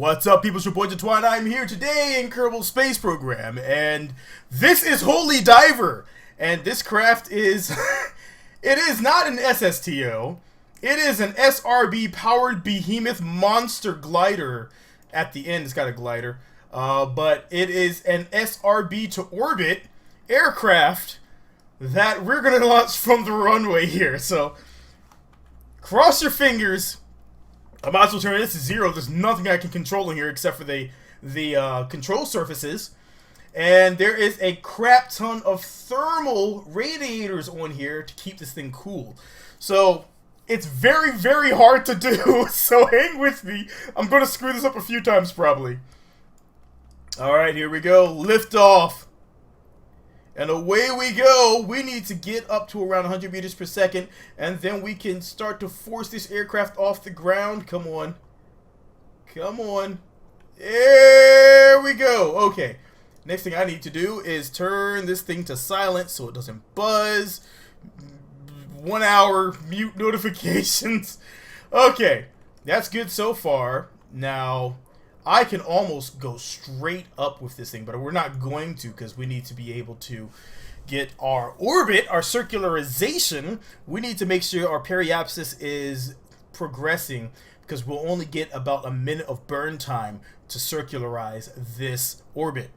What's up, people? It's your boy Jatwan. I'm here today in Kerbal Space Program, and this is Holy Diver. And this craft is, it is not an SSTO. It is an SRB powered behemoth monster glider. At the end, it's got a glider, but it is an SRB to orbit aircraft that we're gonna launch from the runway here. So, cross your fingers. I might as well turn this to 0. There's nothing I can control in here except for the control surfaces. And there is a crap ton of thermal radiators on here to keep this thing cool. So it's very, very hard to do. So hang with me. I'm going to screw this up a few times probably. Alright, here we go. Lift off. And away we go. We need to get up to around 100 meters per second, and then we can start to force this aircraft off the ground. Come on. Come on. There we go. Okay. Next thing I need to do is turn this thing to silent so it doesn't buzz. 1 hour mute notifications. Okay. That's good so far. Now, I can almost go straight up with this thing, but we're not going to because we need to be able to get our orbit, our circularization. We need to make sure our periapsis is progressing because we'll only get about a minute of burn time to circularize this orbit.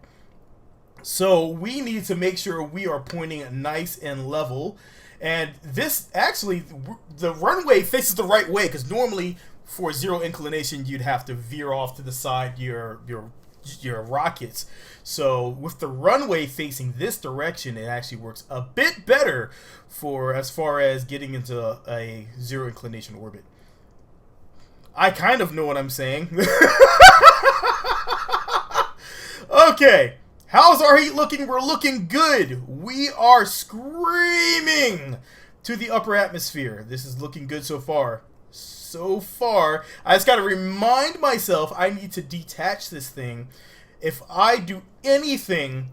So we need to make sure we are pointing nice and level. And this actually, the runway faces the right way because normally for 0 inclination, you'd have to veer off to the side your rockets. So with the runway facing this direction, it actually works a bit better for as far as getting into a 0 inclination orbit. I kind of know what I'm saying. Okay, how's our heat looking? We're looking good. We are screaming to the upper atmosphere. This is looking good so far. I just got to remind myself I need to detach this thing. If I do anything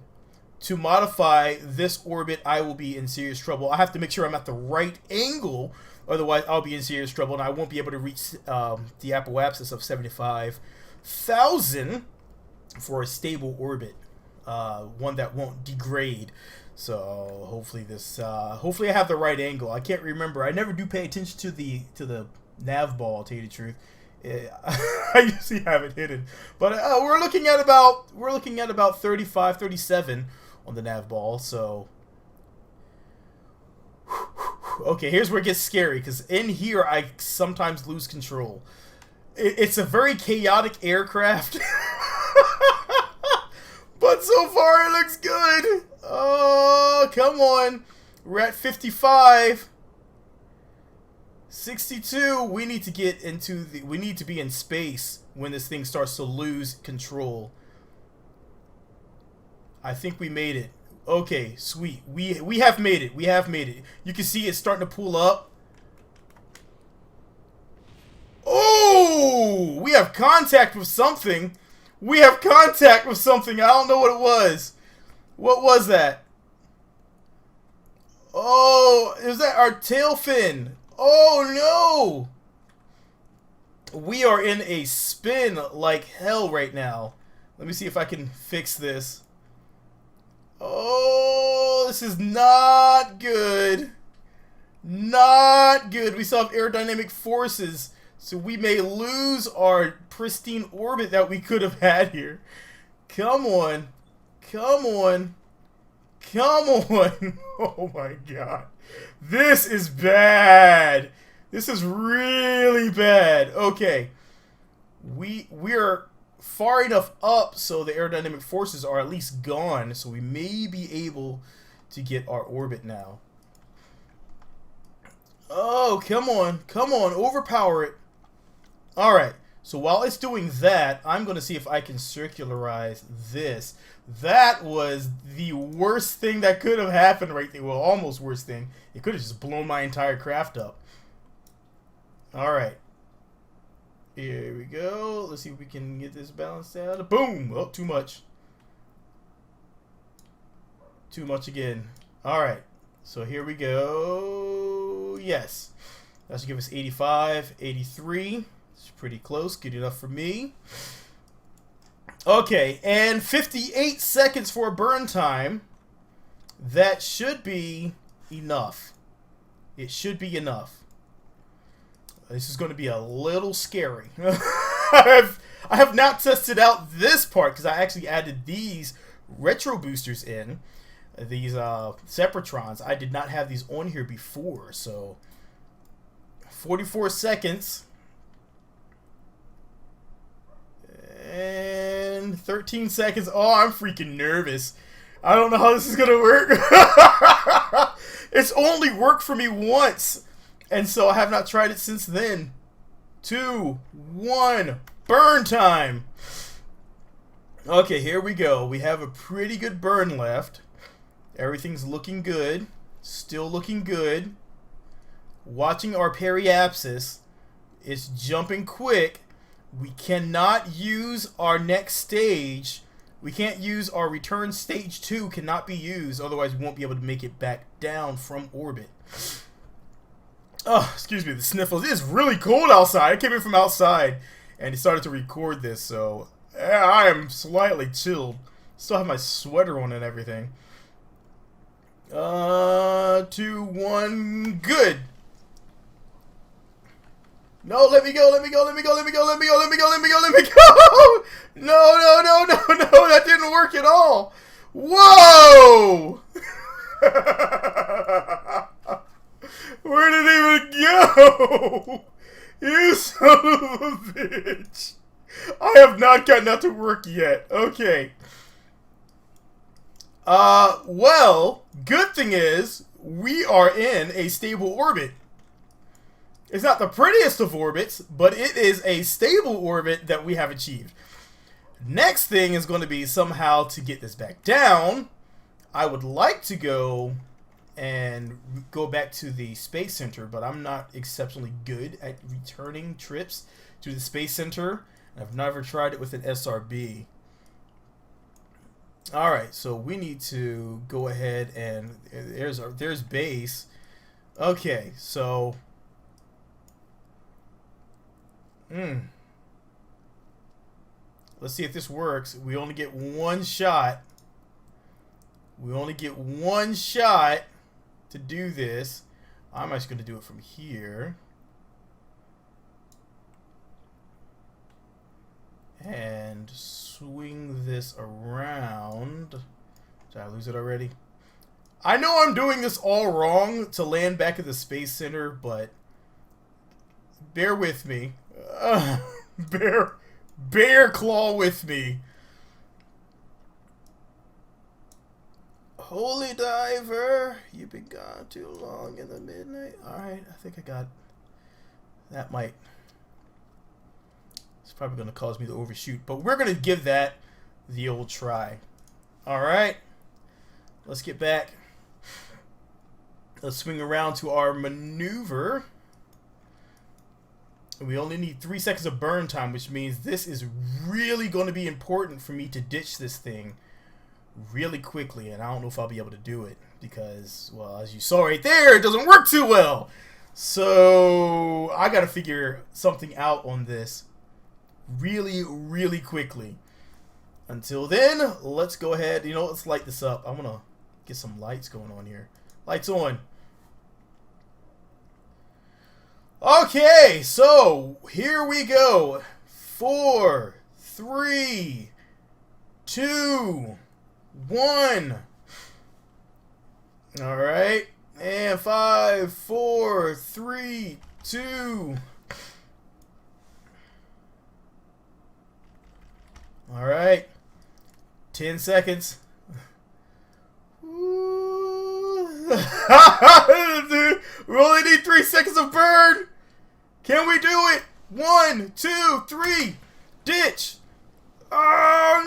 to modify this orbit, I will be in serious trouble. I have to make sure I'm at the right angle, otherwise I'll be in serious trouble and I won't be able to reach the apoapsis of 75,000 for a stable orbit, one that won't degrade. So hopefully hopefully I have the right angle. I can't remember. I never do pay attention to the nav ball, I'll tell you the truth. I usually have it hidden, but we're looking at about 35, 37 on the nav ball. So okay, here's where it gets scary because in here I sometimes lose control. It's a very chaotic aircraft, but so far it looks good. Oh, come on, we're at 55. 62. We need to get into we need to be in space when this thing starts to lose control. I think we made it. Okay, sweet. We have made it. We have made it. You can see it's starting to pull up. Oh, we have contact with something. We have contact with something. I don't know what it was. What was that? Oh, is that our tail fin? Oh no! We are in a spin like hell right now. Let me see if I can fix this. Oh, this is not good. Not good. We still have aerodynamic forces, so we may lose our pristine orbit that we could have had here. Come on. Come on. Come on. Oh my god. This is bad. This is really bad. Okay. We're far enough up so the aerodynamic forces are at least gone, so we may be able to get our orbit now. Oh, come on. Come on. Overpower it. Alright. So while it's doing that, I'm going to see if I can circularize this. That was the worst thing that could have happened right there. Well, almost worst thing. It could have just blown my entire craft up. Alright. Here we go. Let's see if we can get this balanced out. Boom! Oh, too much. Too much again. Alright. So here we go. Yes. That should give us 85, 83. It's pretty close. Good enough for me. Okay, and 58 seconds for burn time. That should be enough. It should be enough. This is going to be a little scary. I have not tested out this part because I actually added these retro boosters in. These Separatrons. I did not have these on here before, so 44 seconds. And 13 seconds. Oh, I'm freaking nervous. I don't know how this is going to work. It's only worked for me once. And so I have not tried it since then. 2, 1, burn time. Okay, here we go. We have a pretty good burn left. Everything's looking good. Still looking good. Watching our periapsis. It's jumping quick. We cannot use our next stage. We can't use our return stage 2. Cannot be used. Otherwise, we won't be able to make it back down from orbit. Oh, excuse me, the sniffles. It is really cold outside. I came in from outside and decided to record this, so I am slightly chilled. Still have my sweater on and everything. 2, 1, good. No, let me go, let me go, let me go, let me go, let me go, let me go, let me go, let me go! No, no, no, no, no, that didn't work at all! Whoa! Where did it even go? You son of a bitch! I have not gotten that to work yet. Okay. Well, good thing is, we are in a stable orbit. It's not the prettiest of orbits, but it is a stable orbit that we have achieved. Next thing is going to be somehow to get this back down. I would like to go back to the Space Center, but I'm not exceptionally good at returning trips to the Space Center. I've never tried it with an SRB. Alright, so we need to go ahead and there's base. Okay, so let's see if this works. We only get one shot. We only get one shot to do this. I'm actually going to do it from here. And swing this around. Did I lose it already? I know I'm doing this all wrong to land back at the Space Center, but bear with me. Bear claw with me. Holy diver, you've been gone too long in the midnight. Alright, I think I got... That might... It's probably going to cause me to overshoot, but we're going to give that the old try. Alright, let's get back. Let's swing around to our maneuver. We only need 3 seconds of burn time, which means this is really going to be important for me to ditch this thing really quickly, and I don't know if I'll be able to do it because, well, as you saw right there, it doesn't work too well. So I got to figure something out on this really, really quickly. Until then, let's go ahead. You know, let's light this up. I'm gonna get some lights going on here. Lights on. Okay, so here we go. 4, 3, 2, 1. All right, and 5, 4, 3, 2. All right, 10 seconds. We only need 3 seconds of burn. Can we do it? 1, 2, 3. Ditch. Oh,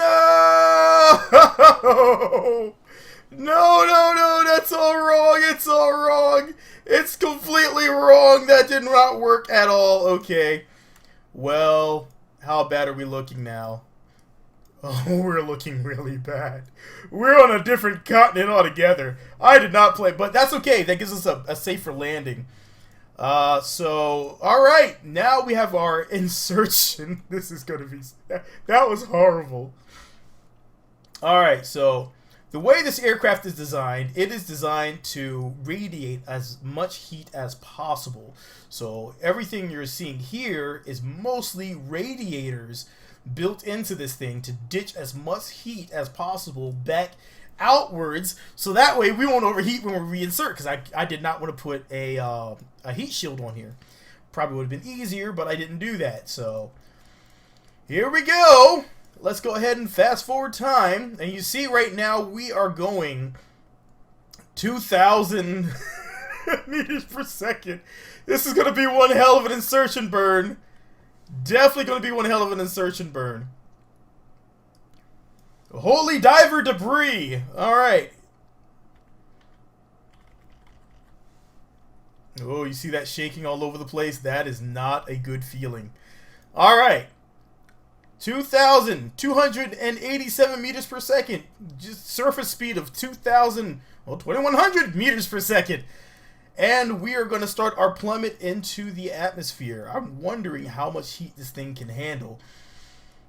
no. No. That's all wrong. It's all wrong. It's completely wrong. That did not work at all. Okay. Well, how bad are we looking now? Oh, we're looking really bad. We're on a different continent altogether. I did not play, but that's okay. That gives us a safer landing. So, alright, now we have our insertion. This is gonna be... That was horrible. Alright, so the way this aircraft is designed, it is designed to radiate as much heat as possible. So everything you're seeing here is mostly radiators built into this thing to ditch as much heat as possible back outwards, so that way we won't overheat when we reinsert, because I did not want to put a heat shield on here. Probably would have been easier, but I didn't do that. So here we go. Let's go ahead and fast forward time, and you see right now we are going 2,000 meters per second. This is going to be one hell of an insertion burn. Definitely going to be one hell of an insertion burn. Holy diver debris. Alright. Oh, you see that shaking all over the place? That is not a good feeling. Alright. 2,287 meters per second. Just surface speed of 2,100 meters per second. And we are going to start our plummet into the atmosphere. I'm wondering how much heat this thing can handle.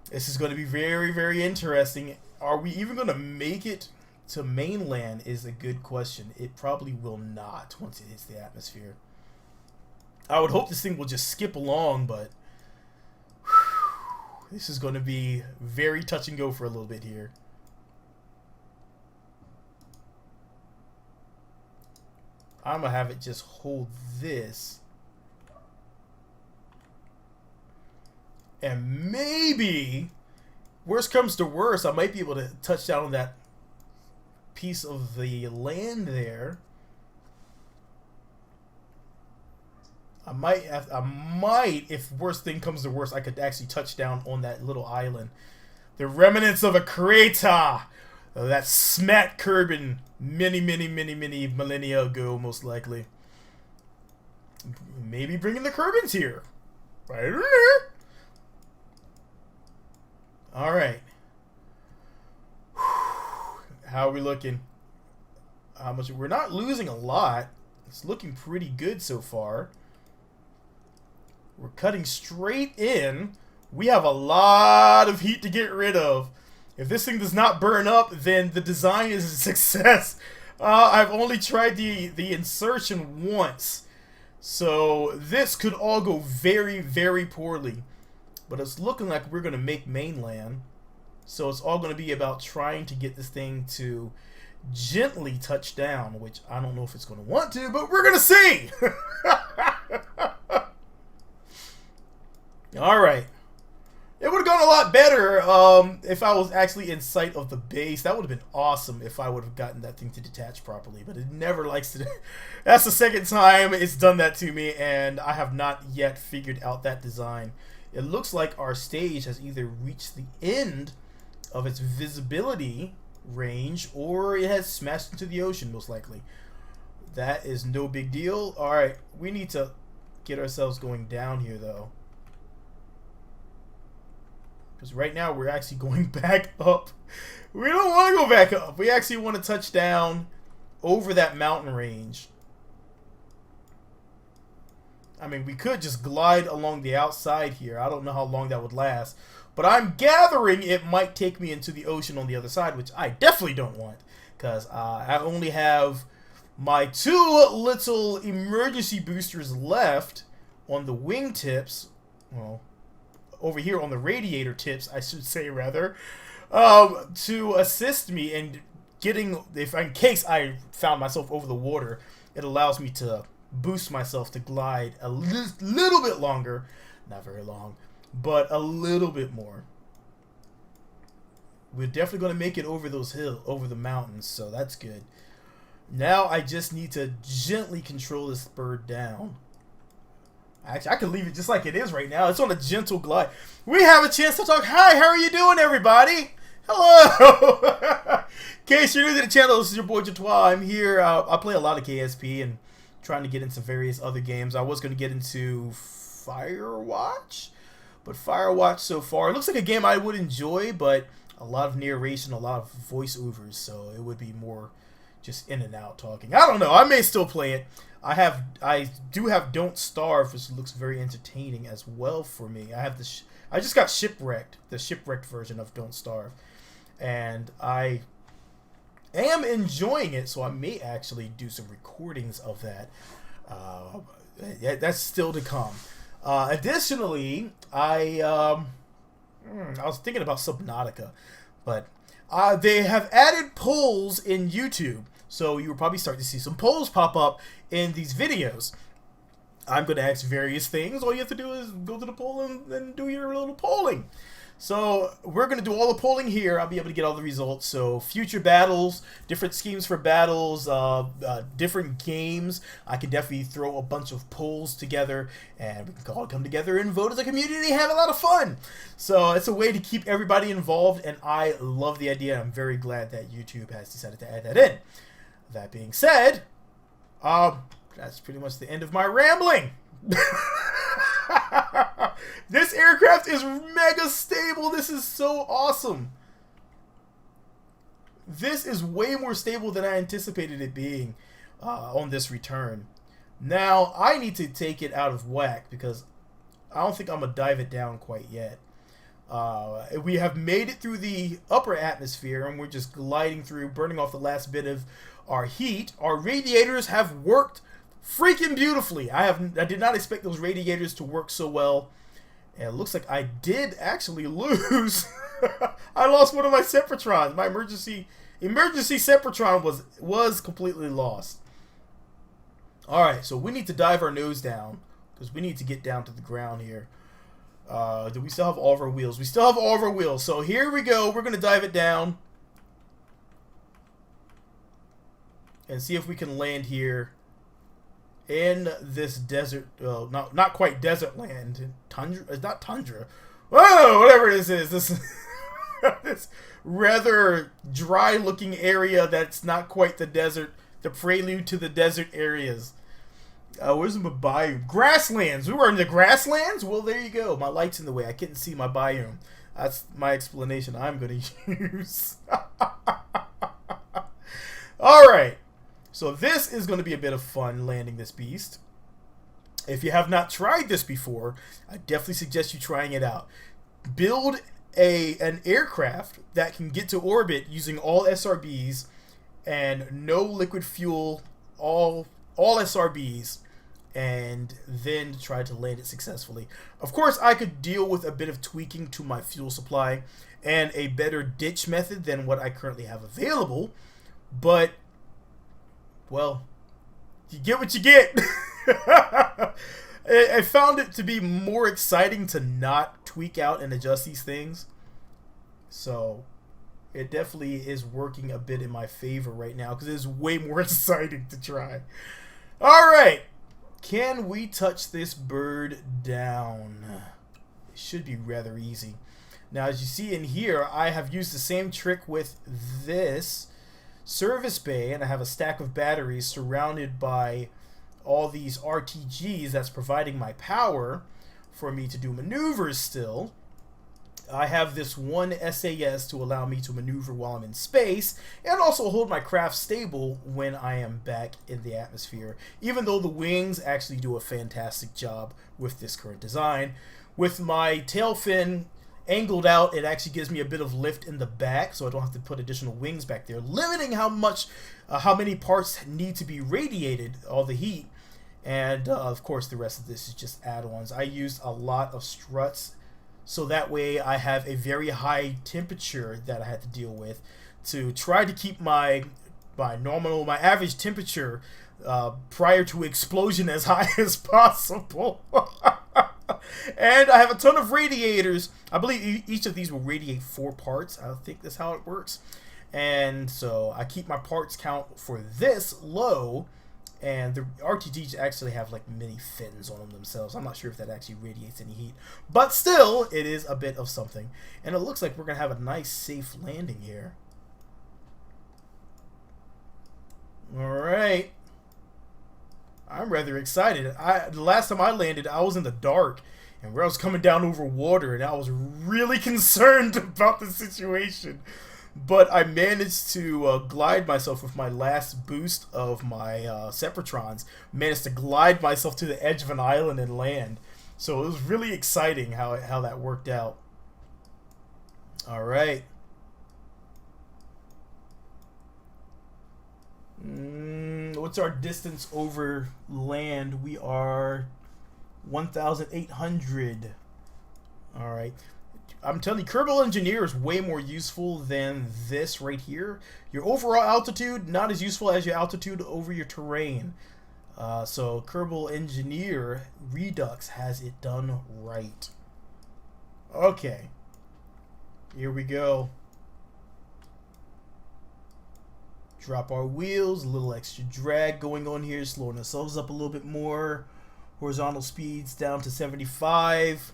This is going to be very, very interesting. Are we even going to make it to mainland is a good question. It probably will not once it hits the atmosphere. I would hope this thing will just skip along, but whew, this is going to be very touch and go for a little bit here. I'm going to have it just hold this. And maybe, worst comes to worst, I might be able to touch down on that piece of the land there. I might, if worst thing comes to worst, I could actually touch down on that little island. The remnants of a crater that smacked Kerbal many millennia ago, most likely. Maybe bringing the Kerbals here. I don't know. Alright. How are we looking? How much? We're not losing a lot. It's looking pretty good so far. We're cutting straight in. We have a lot of heat to get rid of. If this thing does not burn up, then the design is a success. I've only tried the insertion once. So this could all go very poorly. But it's looking like we're going to make mainland. So it's all going to be about trying to get this thing to gently touch down, which I don't know if it's going to want to, but we're going to see! Alright. It would have gone a lot better if I was actually in sight of the base. That would have been awesome if I would have gotten that thing to detach properly, but it never likes to. That's the second time it's done that to me, and I have not yet figured out that design. It looks like our stage has either reached the end of its visibility range, or it has smashed into the ocean, most likely. That is no big deal. Alright, we need to get ourselves going down here, though. Because right now we're actually going back up. We don't want to go back up. We actually want to touch down over that mountain range. I mean, we could just glide along the outside here. I don't know how long that would last. But I'm gathering it might take me into the ocean on the other side, which I definitely don't want. Because I only have my 2 little emergency boosters left on the wingtips. Well, over here on the radiator tips, I should say, rather, to assist me in getting, if in case I found myself over the water, it allows me to boost myself to glide a little bit longer, not very long, but a little bit more. We're definitely going to make it over those hills, over the mountains, so that's good. Now I just need to gently control this bird down. Actually, I can leave it just like it is right now. It's on a gentle glide. We have a chance to talk. Hi, how are you doing, everybody? Hello! In case you're new to the channel, this is your boy Jatois. I'm here. I play a lot of KSP and trying to get into various other games. I was going to get into Firewatch, but Firewatch so far, it looks like a game I would enjoy, but a lot of narration, a lot of voiceovers, so it would be more just in and out talking. I don't know. I may still play it. I do have Don't Starve, which looks very entertaining as well for me. I have this. I just got Shipwrecked, the Shipwrecked version of Don't Starve, and I am enjoying it. So I may actually do some recordings of that. Yeah, that's still to come. Additionally, I was thinking about Subnautica, but they have added polls in YouTube, so you will probably start to see some polls pop up in these videos. I'm going to ask various things. All you have to do is go to the poll and do your little polling. So we're going to do all the polling here. I'll be able to get all the results. So future battles, different schemes for battles, different games. I can definitely throw a bunch of polls together, and we can all come together and vote as a community and have a lot of fun. So it's a way to keep everybody involved, and I love the idea. I'm very glad that YouTube has decided to add that in. That being said, that's pretty much the end of my rambling. This aircraft is mega stable. This is so awesome. This is way more stable than I anticipated it being on this return. Now, I need to take it out of whack because I don't think I'm going to dive it down quite yet. We have made it through the upper atmosphere, and we're just gliding through, burning off the last bit of our heat. Our radiators have worked freaking beautifully. I did not expect those radiators to work so well. And it looks like I did actually lose. I lost one of my Sempertrons. My emergency Sempertron was completely lost. Alright, so we need to dive our nose down, because we need to get down to the ground here. Do we still have all of our wheels? We still have all of our wheels. So here we go. We're going to dive it down. And see if we can land here in this desert, well, not quite desert land, tundra. It's not tundra. Whoa, whatever this is. This this rather dry-looking area that's not quite the desert. The prelude to the desert areas. Where's my biome? Grasslands. We were in the grasslands. Well, there you go. My light's in the way. I couldn't see my biome. That's my explanation I'm going to use. All right. So this is going to be a bit of fun landing this beast. If you have not tried this before, I definitely suggest you trying it out. Build an aircraft that can get to orbit using all SRBs and no liquid fuel, all SRBs, and then try to land it successfully. Of course, I could deal with a bit of tweaking to my fuel supply and a better ditch method than what I currently have available, but well, you get what you get. I found it to be more exciting to not tweak out and adjust these things. So it definitely is working a bit in my favor right now because it is way more exciting to try. All right. Can we touch this bird down? It should be rather easy. Now, as you see in here, I have used the same trick with this service bay, and I have a stack of batteries surrounded by all these RTGs that's providing my power for me to do maneuvers still. I have this one SAS to allow me to maneuver while I'm in space and also hold my craft stable when I am back in the atmosphere, even though the wings actually do a fantastic job with this current design. With my tail fin angled out, it actually gives me a bit of lift in the back, so I don't have to put additional wings back there, limiting how many parts need to be radiated, all the heat. And of course, the rest of this is just add-ons. I used a lot of struts, so that way I have a very high temperature that I had to deal with to try to keep my average temperature prior to explosion as high as possible. And I have a ton of radiators. I believe each of these will radiate 4 parts. I think that's how it works. And so I keep my parts count for this low. And the RTGs actually have like mini fins on them themselves. I'm not sure if that actually radiates any heat. But still, it is a bit of something. And it looks like we're going to have a nice, safe landing here. Alright. I'm rather excited. The last time I landed, I was in the dark, and where I was coming down over water, and I was really concerned about the situation. but I managed to glide myself with my last boost of my Separatrons. Managed to glide myself to the edge of an island and land. So it was really exciting how that worked out. All right. What's our distance over land? We are 1,800. All right. I'm telling you, Kerbal Engineer is way more useful than this right here. Your overall altitude, not as useful as your altitude over your terrain. So Kerbal Engineer Redux has it done right. Okay. Here we go. Drop our wheels, a little extra drag going on here, slowing ourselves up a little bit more. Horizontal speeds down to 75.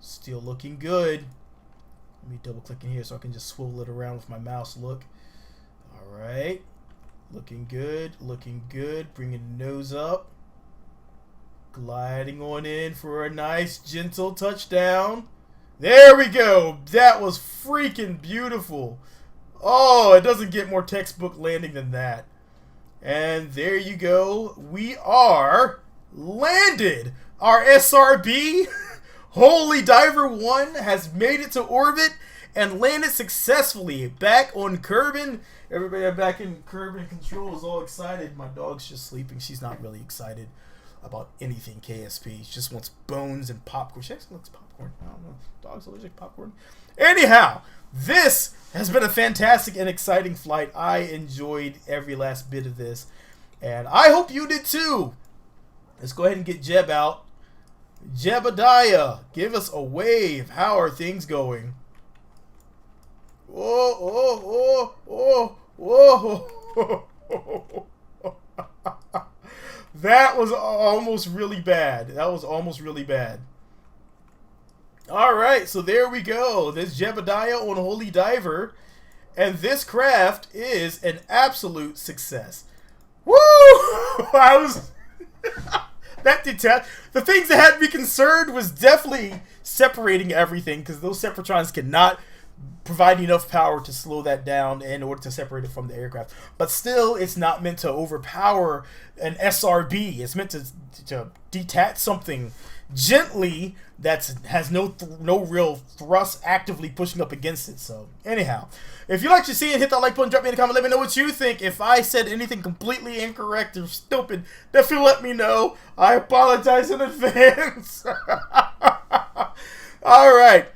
Still looking good. Let me double click in here so I can just swivel it around with my mouse. Look. Alright. Looking good. Looking good. Bringing the nose up. Gliding on in for a nice gentle touchdown. There we go. That was freaking beautiful. Oh, it doesn't get more textbook landing than that. And there you go. We are landed. Our SRB, Holy Diver 1, has made it to orbit and landed successfully back on Kerbin. Everybody back in Kerbin Control is all excited. My dog's just sleeping. She's not really excited about anything KSP. She just wants bones and popcorn. She actually likes popcorn. I don't know. Dog's allergic to popcorn. Anyhow, this has been a fantastic and exciting flight. I enjoyed every last bit of this, and I hope you did too. Let's go ahead and get Jeb out. Jebediah, give us a wave. How are things going? Oh, oh, oh, oh, oh. That was almost really bad. That was almost really bad. Alright, so there we go. There's Jebediah on Holy Diver. And this craft is an absolute success. Woo! I was... The things that had me concerned was definitely separating everything, because those Separatrons cannot provide enough power to slow that down in order to separate it from the aircraft. But still, it's not meant to overpower an SRB. It's meant to detach something gently that has no real thrust actively pushing up against it. So anyhow, if you like to see it, hit that like button, drop me in a comment, let me know what you think. If I said anything completely incorrect or stupid, definitely let me know. I apologize in advance. Alright,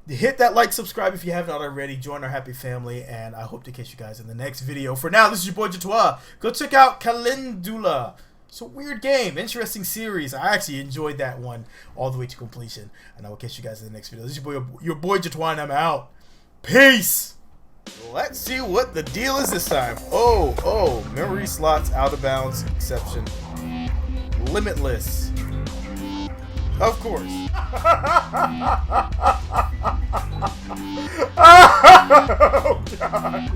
hit that like, subscribe if you haven't already, join our happy family, and I hope to catch you guys in the next video. For now, this is your boy Jatois. Go check out Calendula. It's a weird game, interesting series. I actually enjoyed that one all the way to completion. And I will catch you guys in the next video. This is your boy Jatois, and I'm out. Peace! Let's see what the deal is this time. Oh, memory slots, out of bounds, exception. Limitless. Of course. Oh, God.